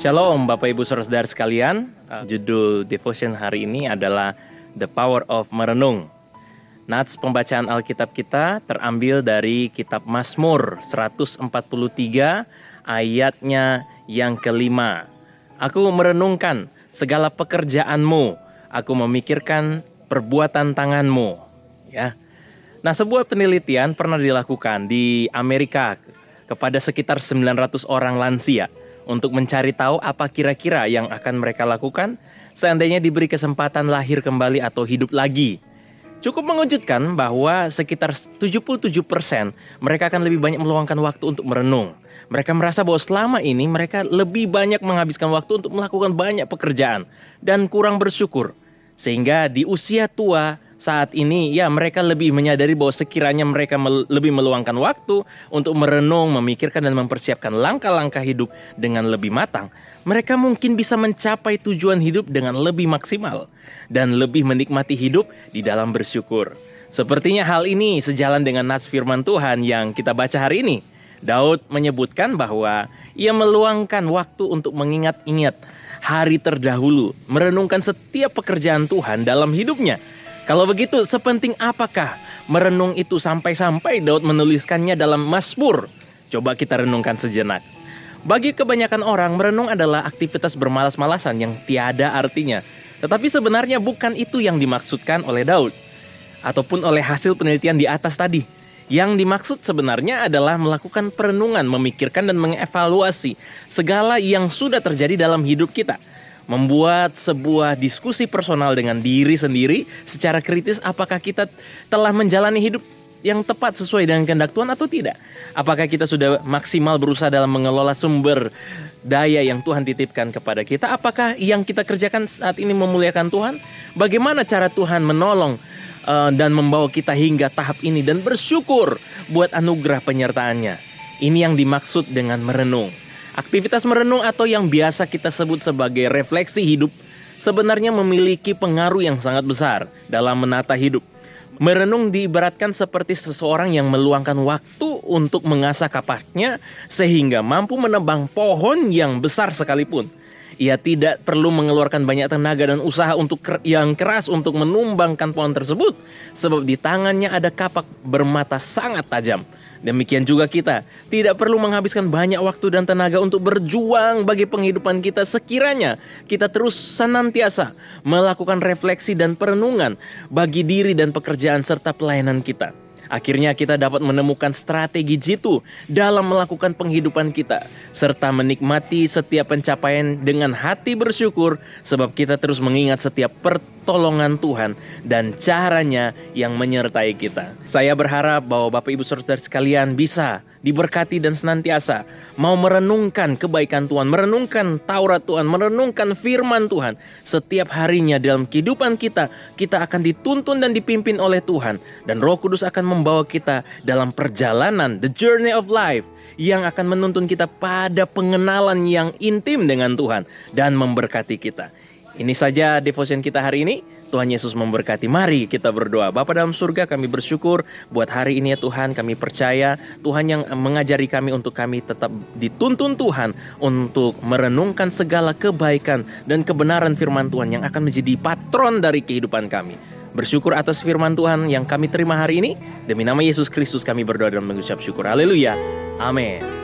Shalom Bapak Ibu Saudara sekalian. Judul devotion hari ini adalah The Power of Merenung. Nats pembacaan Alkitab kita terambil dari kitab Mazmur 143 ayatnya yang kelima. Aku merenungkan segala pekerjaanmu, aku memikirkan perbuatan tanganmu. Ya. Nah, sebuah penelitian pernah dilakukan di Amerika kepada sekitar 900 orang lansia untuk mencari tahu apa kira-kira yang akan mereka lakukan seandainya diberi kesempatan lahir kembali atau hidup lagi. Cukup mengejutkan bahwa sekitar 77% mereka akan lebih banyak meluangkan waktu untuk merenung. Mereka merasa bahwa selama ini mereka lebih banyak menghabiskan waktu untuk melakukan banyak pekerjaan dan kurang bersyukur. Sehingga di usia tua saat ini ya mereka lebih menyadari bahwa sekiranya mereka lebih meluangkan waktu untuk merenung, memikirkan dan mempersiapkan langkah-langkah hidup dengan lebih matang, mereka mungkin bisa mencapai tujuan hidup dengan lebih maksimal dan lebih menikmati hidup di dalam bersyukur. Sepertinya hal ini sejalan dengan nats firman Tuhan yang kita baca hari ini. Daud menyebutkan bahwa ia meluangkan waktu untuk mengingat-ingat hari terdahulu, merenungkan setiap pekerjaan Tuhan dalam hidupnya. Kalau begitu, sepenting apakah merenung itu sampai-sampai Daud menuliskannya dalam Mazmur? Coba kita renungkan sejenak. Bagi kebanyakan orang, merenung adalah aktivitas bermalas-malasan yang tiada artinya. Tetapi sebenarnya bukan itu yang dimaksudkan oleh Daud, ataupun oleh hasil penelitian di atas tadi. Yang dimaksud sebenarnya adalah melakukan perenungan, memikirkan dan mengevaluasi segala yang sudah terjadi dalam hidup kita. Membuat sebuah diskusi personal dengan diri sendiri secara kritis, apakah kita telah menjalani hidup yang tepat sesuai dengan kehendak Tuhan atau tidak? Apakah kita sudah maksimal berusaha dalam mengelola sumber daya yang Tuhan titipkan kepada kita? Apakah yang kita kerjakan saat ini memuliakan Tuhan? Bagaimana cara Tuhan menolong dan membawa kita hingga tahap ini dan bersyukur buat anugerah penyertaannya? Ini yang dimaksud dengan merenung. Aktivitas merenung atau yang biasa kita sebut sebagai refleksi hidup sebenarnya memiliki pengaruh yang sangat besar dalam menata hidup. Merenung diibaratkan seperti seseorang yang meluangkan waktu untuk mengasah kapaknya sehingga mampu menebang pohon yang besar sekalipun. Ia tidak perlu mengeluarkan banyak tenaga dan usaha yang keras untuk menumbangkan pohon tersebut, sebab di tangannya ada kapak bermata sangat tajam. Demikian juga kita, tidak perlu menghabiskan banyak waktu dan tenaga untuk berjuang bagi penghidupan kita sekiranya kita terus senantiasa melakukan refleksi dan perenungan bagi diri dan pekerjaan serta pelayanan kita. Akhirnya kita dapat menemukan strategi jitu dalam melakukan penghidupan kita, serta menikmati setiap pencapaian dengan hati bersyukur, sebab kita terus mengingat setiap pertolongan Tuhan dan caranya yang menyertai kita. Saya berharap bahwa Bapak Ibu Saudara sekalian bisa diberkati dan senantiasa mau merenungkan kebaikan Tuhan, merenungkan Taurat Tuhan, merenungkan firman Tuhan. Setiap harinya dalam kehidupan kita akan dituntun dan dipimpin oleh Tuhan. Dan Roh Kudus akan membawa kita dalam perjalanan, the journey of life, yang akan menuntun kita pada pengenalan yang intim dengan Tuhan dan memberkati kita. Ini saja devotion kita hari ini. Tuhan Yesus memberkati. Mari kita berdoa. Bapa dalam surga, kami bersyukur buat hari ini ya Tuhan. Kami percaya Tuhan yang mengajari kami untuk kami tetap dituntun Tuhan untuk merenungkan segala kebaikan dan kebenaran firman Tuhan yang akan menjadi patron dari kehidupan kami. Bersyukur atas firman Tuhan yang kami terima hari ini. Demi nama Yesus Kristus kami berdoa dan mengucap syukur. Haleluya. Amin.